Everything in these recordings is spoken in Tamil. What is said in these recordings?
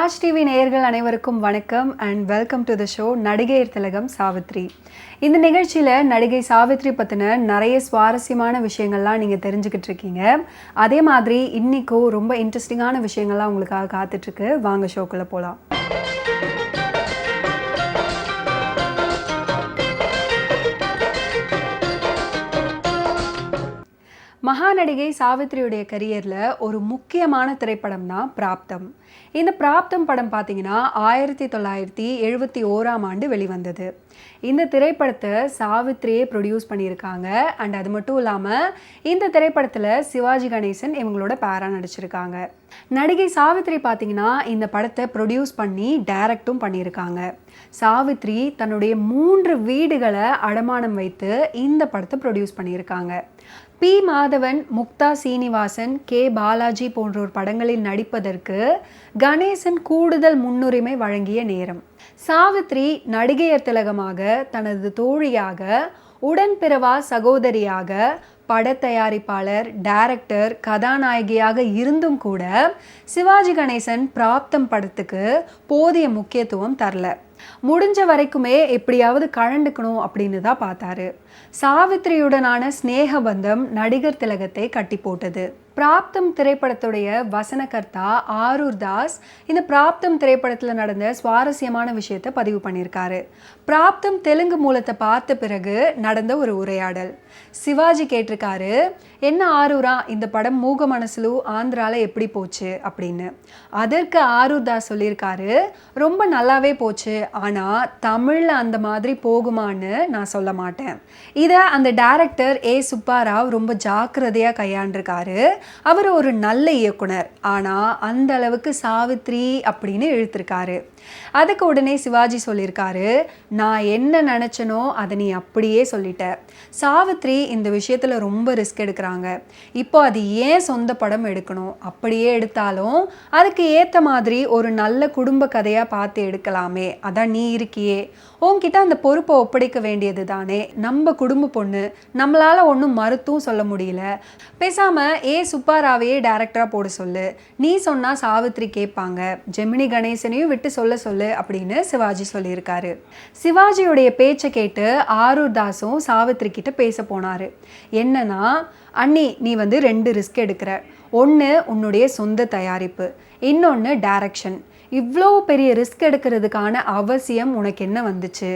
ராஜ் டிவி நேயர்கள் அனைவருக்கும் வணக்கம் and welcome to the show Nadigaiyar Thilagam Savitri. இந்த நிகழ்ச்சியில் நடிகை சாவித்ரி பற்றின நிறைய சுவாரஸ்யமான விஷயங்கள்லாம் நீங்கள் தெரிஞ்சுக்கிட்டு இருக்கீங்க. அதே மாதிரி இன்றைக்கும் ரொம்ப இன்ட்ரெஸ்டிங்கான விஷயங்கள்லாம் உங்களுக்காக காத்துட்ருக்கு. வாங்க ஷோக்குள்ளே போகலாம். மகாநடிகை சாவித்ரியுடைய கரியரில் ஒரு முக்கியமான திரைப்படம் தான் பிராப்தம். இந்த பிராப்தம் படம் பார்த்தீங்கன்னா 1971 வெளிவந்தது. இந்த திரைப்படத்தை சாவித்ரியே ப்ரொடியூஸ் பண்ணியிருக்காங்க. அண்ட் அது மட்டும் இல்லாமல் இந்த திரைப்படத்தில் சிவாஜி கணேசன் இவங்களோட பேரா நடிச்சிருக்காங்க. நடிகை சாவித்ரி பார்த்தீங்கன்னா இந்த படத்தை ப்ரொடியூஸ் பண்ணி டைரக்டும் பண்ணியிருக்காங்க. சாவித்ரி தன்னுடைய 3 வீடுகளை அடமானம் வைத்து இந்த படத்தை ப்ரொடியூஸ் பண்ணியிருக்காங்க. பி மாதவன், முக்தா சீனிவாசன், கே பாலாஜி போன்றோர் படங்களில் நடிப்பதற்கு கணேசன் கூடுதல் முன்னுரிமை வழங்கிய நேரம். சாவித்ரி நடிகையர் திலகமாக, தனது தோழியாக, உடன்பிறவா சகோதரியாக, பட தயாரிப்பாளர், டைரக்டர், கதாநாயகியாக இருந்தும் கூட சிவாஜி கணேசன் பிராப்தம் படத்துக்கு போதிய முக்கியத்துவம் தரல. முடிஞ்ச வரைக்குமே எப்படியாவது கழண்டுக்கணும் அப்படின்னு தான் பார்த்தாரு. சாவித்ரியுடனான ஸ்நேக பந்தம் நடிகர் திலகத்தை கட்டி போட்டது. பிராப்தம் திரைப்படத்துடைய வசனகர்த்தா ஆரூர் தாஸ் இந்த பிராப்தம் திரைப்படத்தில் நடந்த சுவாரஸ்யமான விஷயத்தை பதிவு பண்ணியிருக்காரு. பிராப்தம் தெலுங்கு மூலத்தை பார்த்த பிறகு நடந்த ஒரு உரையாடல். சிவாஜி கேட்டிருக்காரு, என்ன ஆரூரா, இந்த படம் மூக மனசுலு ஆந்திரால எப்படி போச்சு அப்படின்னு. அதற்கு ஆரூர் தாஸ் சொல்லியிருக்காரு, ரொம்ப நல்லாவே போச்சு, ஆனால் தமிழில் அந்த மாதிரி போகுமான்னு நான் சொல்ல மாட்டேன். இதை அந்த டைரக்டர் ஏ சுப்பாராவ் ரொம்ப ஜாக்கிரதையாக கையாண்டிருக்காரு. அவர் ஒரு நல்ல இயக்குனர், ஆனால் அந்த அளவுக்கு சாவித்ரி அப்படின்னு இழுத்திருக்காரு. அதுக்கு உடனே சிவாஜி சொல்லியிருக்காரு, நான் என்ன நினச்சனோ அதை நீ அப்படியே சொல்லிட்ட. சாவித்ரி இந்த விஷயத்தில் ரொம்ப ரிஸ்க் எடுக்கிறாங்க. இப்போ அது ஏன் சொந்த படம் எடுக்கணும்? அப்படியே எடுத்தாலும் அதுக்கு ஏற்ற மாதிரி ஒரு நல்ல குடும்ப கதையாக பார்த்து எடுக்கலாமே. அதான் நீ இருக்கியே, உன்கிட்ட அந்த பொறுப்பை ஒப்படைக்க வேண்டியது தானே. நம்ம குடும்ப பொண்ணு, நம்மளால் ஒன்றும் மறுத்தும் சொல்ல முடியல. பேசாமல் ஏ சுப்பாராவையே டைரக்டராக போட சொல்லு. நீ சொன்னால் சாவித்ரி கேட்பாங்க. ஜெமினி கணேசனையும் விட்டு சொல்லு அப்படின்னு சிவாஜி சொல்லியிருக்காரு. சிவாஜியுடைய பேச்சை கேட்டு ஆரூர் தாஸும் சாவித்ரி கிட்ட பேச போனாரு. என்னன்னா, அண்ணி நீ 2 ரிஸ்க் எடுக்கிற. ஒன்று உன்னுடைய சொந்த தயாரிப்பு, இன்னொன்று டைரக்ஷன். இவ்வளோ பெரிய ரிஸ்க் எடுக்கிறதுக்கான அவசியம் உனக்கு என்ன வந்துச்சு?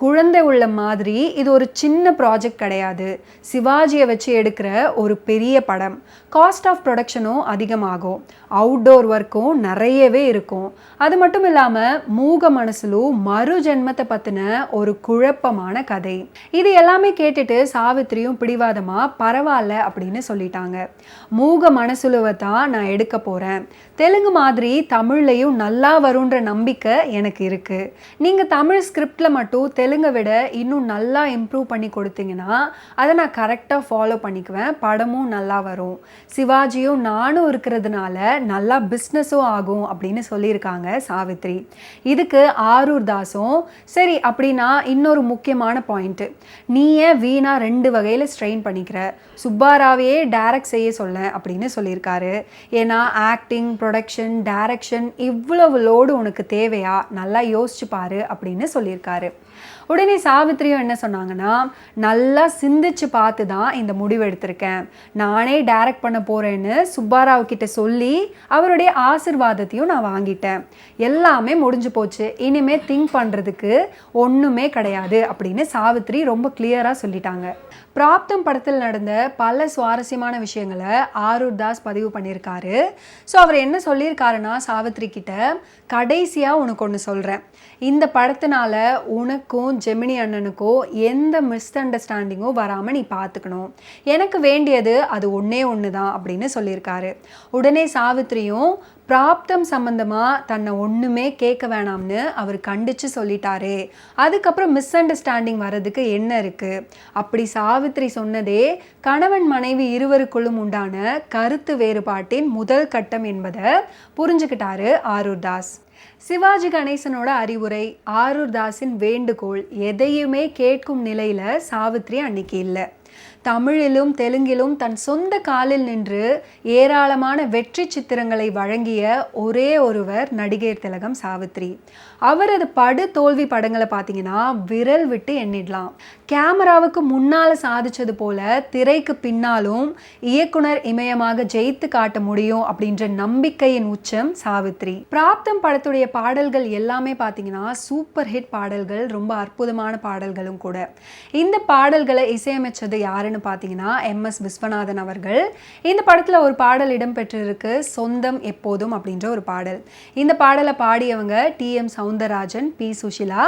குழந்தை உள்ள மாதிரி இது ஒரு சின்ன ப்ராஜெக்ட் கிடையாது. சிவாஜியை வச்சு எடுக்கிற ஒரு பெரிய படம். காஸ்ட் ஆஃப் ப்ரொடக்ஷனும் அதிகமாகும், அவுட்டோர் ஒர்க்கும் நிறையவே இருக்கும். அது மட்டும் இல்லாமல் மூக மனசுலு மறு ஜென்மத்தை பற்றின ஒரு குழப்பமான கதை. இது எல்லாமே கேட்டுட்டு சாவித்ரியும் பிடிவாதமாக பரவாயில்ல அப்படின்னு சொல்லிட்டாங்க. மூக மனசுலுவை தான் நான் எடுக்க போகிறேன். தெலுங்கு மாதிரி தமிழ்லையும் நல்லா வரும்ன்ற நம்பிக்கை எனக்கு இருக்குது. நீங்கள் தமிழ் ஸ்கிரிப்டில் மட்டும் தெலுங்கை விட இன்னும் நல்லா இம்ப்ரூவ் பண்ணி கொடுத்தீங்கன்னா அதை நான் கரெக்டாக ஃபாலோ பண்ணிக்குவேன். படமும் நல்லா வரும். சிவாஜியும் நானும் இருக்கிறதுனால நல்லா பிஸ்னஸும் ஆகும் அப்படின்னு சொல்லியிருக்காங்க சாவித்ரி. இதுக்கு ஆரூர் தாஸும் சரி அப்படின்னா இன்னொரு முக்கியமான பாயிண்ட்டு, நீ ஏன் வீணா 2 வகையில் ஸ்ட்ரெயின் பண்ணிக்கிற? சுப்பாராவையே டைரக்ட் செய்ய சொல்ல அப்படின்னு சொல்லியிருக்காரு. ஏன்னா ஆக்டிங், ப்ரொடக்ஷன், டைரக்ஷன் இவ்வளவு லோடு உனக்கு தேவையா? நல்லா யோசிச்சு பாரு அப்படின்னு சொல்லியிருக்காரு. உடனே சாவித்ரியும் என்ன சொன்னாங்கன்னா, நல்லா சிந்திச்சு பார்த்து தான் இந்த முடிவு எடுத்திருக்கேன். நானே டைரக்ட் பண்ண போகிறேன்னு சுப்பாராவ் கிட்ட சொல்லி அவருடைய ஆசிர்வாதத்தையும் நான் வாங்கிட்டேன். எல்லாமே முடிஞ்சு போச்சு, இனிமேல் திங்க் பண்ணுறதுக்கு ஒன்றுமே கிடையாது அப்படின்னு சாவித்ரி ரொம்ப கிளியராக சொல்லிட்டாங்க. பிராப்தம் படத்தில் நடந்த பல சுவாரஸ்யமான விஷயங்களை ஆரூர் தாஸ் பதிவு பண்ணியிருக்காரு. ஸோ அவர் என்ன சொல்லியிருக்காருன்னா, சாவித்ரி கிட்ட கடைசியாக உனக்கு ஒன்று சொல்கிறேன். இந்த படத்தினால உனக்கும் ஜெமினி அண்ணனுக்கும் எந்த மிஸ் அண்டர்ஸ்டாண்டிங்கும் வராமல் நீ பார்த்துக்கணும். எனக்கு வேண்டியது அது ஒன்று தான் அப்படின்னு சொல்லியிருக்காரு. உடனே சாவித்ரியும் பிராப்தம் சம்பந்தமாக தன்னை ஒன்றுமே கேட்க வேணாம்னு அவர் கண்டித்து சொல்லிட்டாரே, அதுக்கப்புறம் மிஸ் அண்டர்ஸ்டாண்டிங் வர்றதுக்கு என்ன இருக்குது? அப்படி சாவித்ரி சொன்னதே கணவன் மனைவி இருவருக்குள்ளும் உண்டான கருத்து வேறுபாட்டின் முதல் கட்டம் என்பதை புரிஞ்சுக்கிட்டாரு ஆரூர் தாஸ். சிவாஜி கணேசனோட அறிவுரை, ஆரூர் தாஸின் வேண்டுகோள் எதையுமே கேட்கும் நிலையில் சாவித்ரி அன்னைக்கு இல்லை. தமிழிலும் தெலுங்கிலும் தன் சொந்த காலில் நின்று ஏராளமான வெற்றி சித்திரங்களை வழங்கிய ஒரே ஒருவர் நடிகர் திலகம் சாவித்ரி. அவரது படு தோல்வி படங்களை பார்த்தீங்கன்னா விரல் விட்டு எண்ணிடலாம். கேமராவுக்கு முன்னால் சாதிச்சது போல திரைக்கு பின்னாலும் இயக்குனர் இமயமாக ஜெயித்து காட்ட முடியும் அப்படின்ற நம்பிக்கையின் உச்சம் சாவித்ரி. பிராப்தம் படத்துடைய பாடல்கள் எல்லாமே பார்த்தீங்கன்னா சூப்பர் ஹிட் பாடல்கள், ரொம்ப அற்புதமான பாடல்களும் கூட. இந்த பாடல்களை இசையமைச்சது யாருன்னு பார்த்தீங்கன்னா MS விஸ்வநாதன் அவர்கள். இந்த படத்தில் ஒரு பாடல் இடம்பெற்றிருக்கு, சொந்தம் எப்போதும் அப்படின்ற ஒரு பாடல். இந்த பாடலை பாடியவங்க TM சௌந்தரராஜன், P சுஷிலா.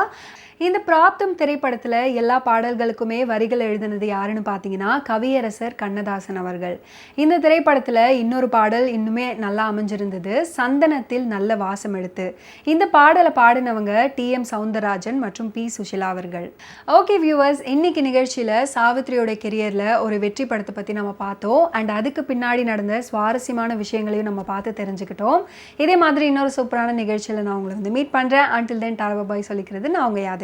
இந்த பிராப்தம் திரைப்படத்தில் எல்லா பாடல்களுக்குமே வரிகள் எழுதினது யாருன்னு பார்த்தீங்கன்னா கவியரசர் கண்ணதாசன் அவர்கள். இந்த திரைப்படத்தில் இன்னொரு பாடல் இன்னுமே நல்லா அமைஞ்சிருந்தது, சந்தனத்தில் நல்ல வாசம் எடுத்து. இந்த பாடலை பாடினவங்க TM சௌந்தரராஜன் மற்றும் P சுஷிலா அவர்கள். ஓகே வியூவர்ஸ், இன்னைக்கு நிகழ்ச்சியில் சாவித்ரியோட கெரியரில் ஒரு வெற்றி படத்தை பற்றி நம்ம பார்த்தோம். அண்ட் அதுக்கு பின்னாடி நடந்த சுவாரஸ்யமான விஷயங்களையும் நம்ம பார்த்து தெரிஞ்சுக்கிட்டோம். இதே மாதிரி இன்னொரு சூப்பரான நிகழ்ச்சியில் நான் உங்களை மீட் பண்ணுறேன். அன்டில் தென் டாடா பாய் சொல்லிக்கிறது நான் உங்க யாதவி.